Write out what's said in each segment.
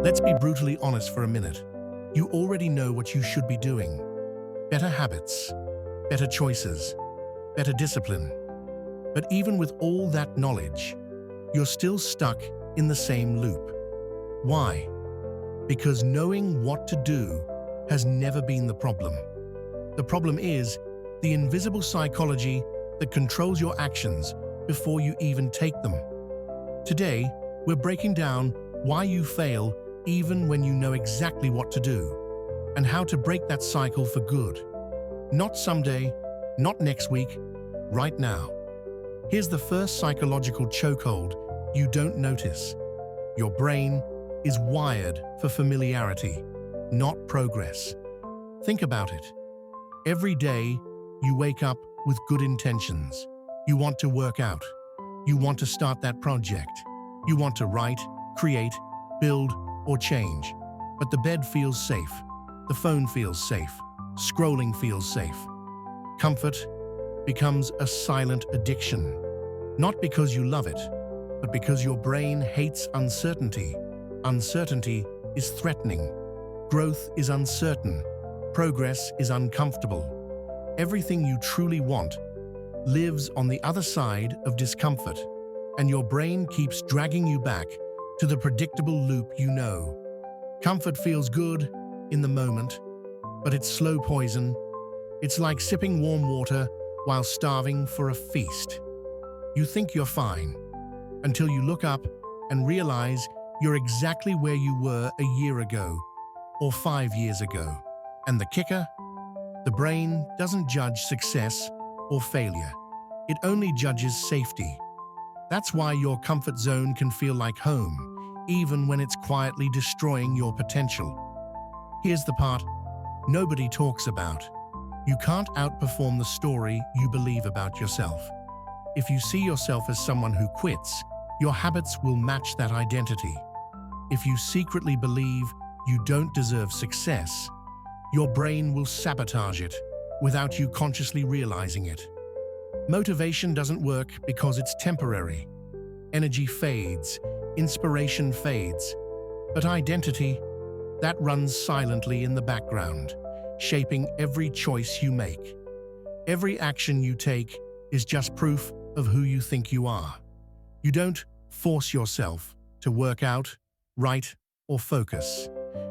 Let's be brutally honest for a minute. You already know what you should be doing. Better habits, better choices, better discipline. But even with all that knowledge, you're still stuck in the same loop. Why? Because knowing what to do has never been the problem. The problem is the invisible psychology that controls your actions before you even take them. Today, we're breaking down why you fail even when you know exactly what to do, and how to break that cycle for good. Not someday, not next week, right now. Here's the first psychological chokehold you don't notice. Your brain is wired for familiarity, not progress. Think about it. Every day, you wake up with good intentions. You want to work out. You want to start that project. You want to write, create, build, or change. But the bed feels safe. The phone feels safe. Scrolling feels safe. Comfort becomes a silent addiction. Not because you love it, but because your brain hates uncertainty. Uncertainty is threatening. Growth is uncertain. Progress is uncomfortable. Everything you truly want lives on the other side of discomfort, and your brain keeps dragging you back to the predictable loop you know. Comfort feels good in the moment, but it's slow poison. It's like sipping warm water while starving for a feast. You think you're fine, until you look up and realize you're exactly where you were a year ago or 5 years ago. And the kicker? The brain doesn't judge success or failure. It only judges safety. That's why your comfort zone can feel like home, even when it's quietly destroying your potential. Here's the part nobody talks about. You can't outperform the story you believe about yourself. If you see yourself as someone who quits, your habits will match that identity. If you secretly believe you don't deserve success, your brain will sabotage it without you consciously realizing it. Motivation doesn't work because it's temporary. Energy fades, inspiration fades. But identity, that runs silently in the background, shaping every choice you make. Every action you take is just proof of who you think you are. You don't force yourself to work out, write, or focus.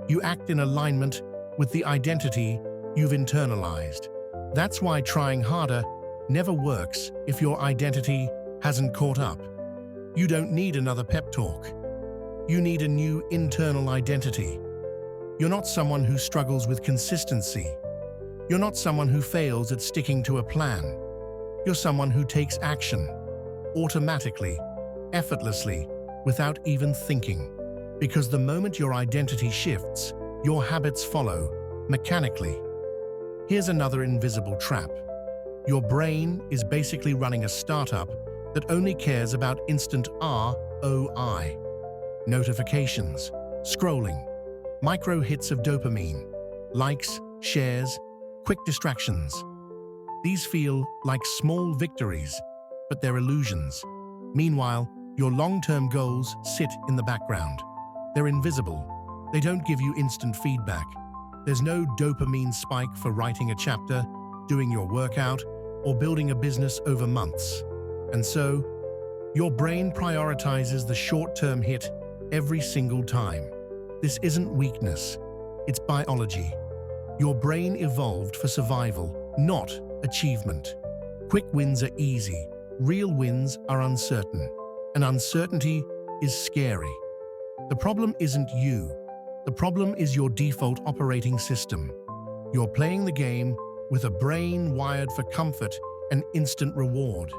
You act in alignment with the identity you've internalized. That's why trying harder never works if your identity hasn't caught up. You don't need another pep talk. You need a new internal identity. You're not someone who struggles with consistency. You're not someone who fails at sticking to a plan. You're someone who takes action, automatically, effortlessly, without even thinking. Because the moment your identity shifts, your habits follow, mechanically. Here's another invisible trap. Your brain is basically running a startup that only cares about instant ROI. Notifications, scrolling, micro hits of dopamine, likes, shares, quick distractions. These feel like small victories, but they're illusions. Meanwhile, your long-term goals sit in the background. They're invisible. They don't give you instant feedback. There's no dopamine spike for writing a chapter, doing your workout, or building a business over months. And so, your brain prioritizes the short-term hit every single time. This isn't weakness, it's biology. Your brain evolved for survival, not achievement. Quick wins are easy, real wins are uncertain, and uncertainty is scary. The problem isn't you. The problem is your default operating system. You're playing the game with a brain wired for comfort and instant reward.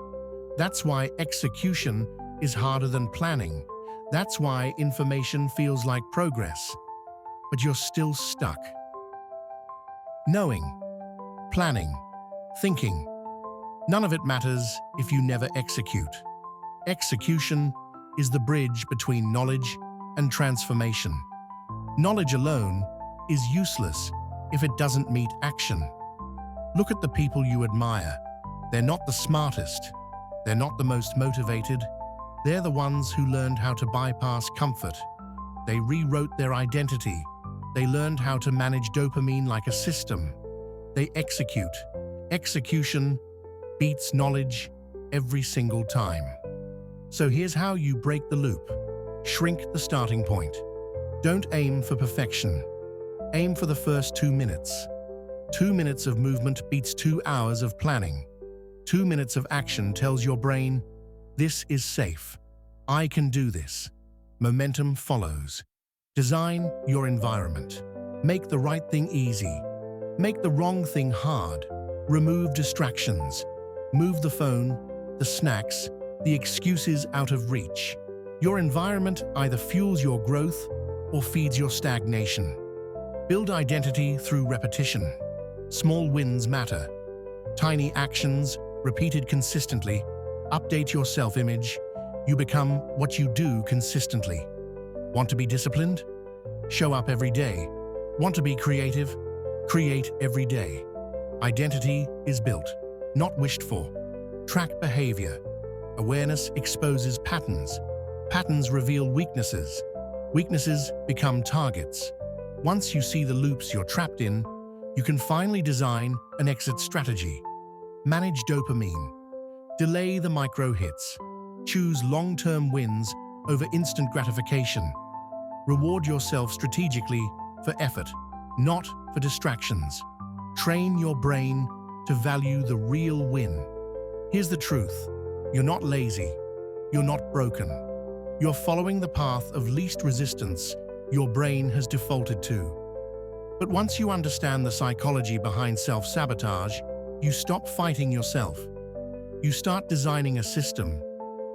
That's why execution is harder than planning. That's why information feels like progress. But you're still stuck. Knowing, planning, thinking. None of it matters if you never execute. Execution is the bridge between knowledge and transformation. Knowledge alone is useless if it doesn't meet action. Look at the people you admire. They're not the smartest. They're not the most motivated. They're the ones who learned how to bypass comfort, They rewrote their identity. They learned how to manage dopamine like a system. They execute. Execution beats knowledge every single time. So here's how you break the loop. Shrink the starting point. Don't aim for perfection. Aim for the first 2 minutes. 2 minutes of movement beats 2 hours of planning. 2 minutes of action tells your brain, this is safe. I can do this. Momentum follows. Design your environment. Make the right thing easy. Make the wrong thing hard. Remove distractions. Move the phone, the snacks, the excuses out of reach. Your environment either fuels your growth or feeds your stagnation. Build identity through repetition. Small wins matter. Tiny actions, repeated consistently, update your self-image. You become what you do consistently. Want to be disciplined? Show up every day. Want to be creative? Create every day. Identity is built, not wished for. Track behavior. Awareness exposes patterns. Patterns reveal weaknesses. Weaknesses become targets. Once you see the loops you're trapped in, you can finally design an exit strategy. Manage dopamine. Delay the micro hits. Choose long-term wins over instant gratification. Reward yourself strategically for effort, not for distractions. Train your brain to value the real win. Here's the truth. You're not lazy. You're not broken. You're following the path of least resistance your brain has defaulted to. But once you understand the psychology behind self-sabotage, you stop fighting yourself. You start designing a system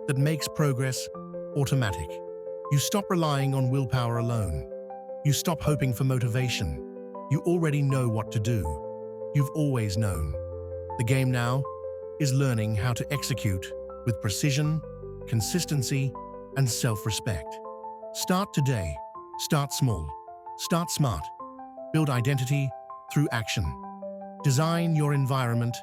that makes progress automatic. You stop relying on willpower alone. You stop hoping for motivation. You already know what to do. You've always known. The game now is learning how to execute with precision, consistency, and self-respect. Start today. Start small. Start smart. Build identity through action. Design your environment,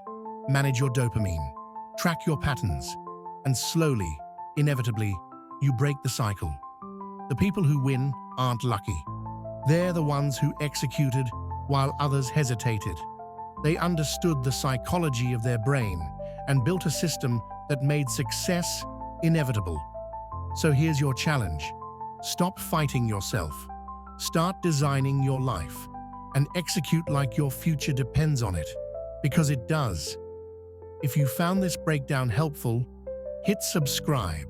manage your dopamine, track your patterns, and slowly, inevitably, you break the cycle. The people who win aren't lucky. They're the ones who executed while others hesitated. They understood the psychology of their brain and built a system that made success inevitable. So here's your challenge. Stop fighting yourself. Start designing your life and execute like your future depends on it, because it does. If you found this breakdown helpful, hit subscribe.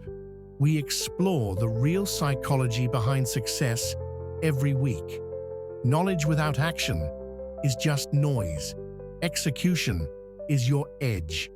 We explore the real psychology behind success every week. Knowledge without action is just noise. Execution is your edge.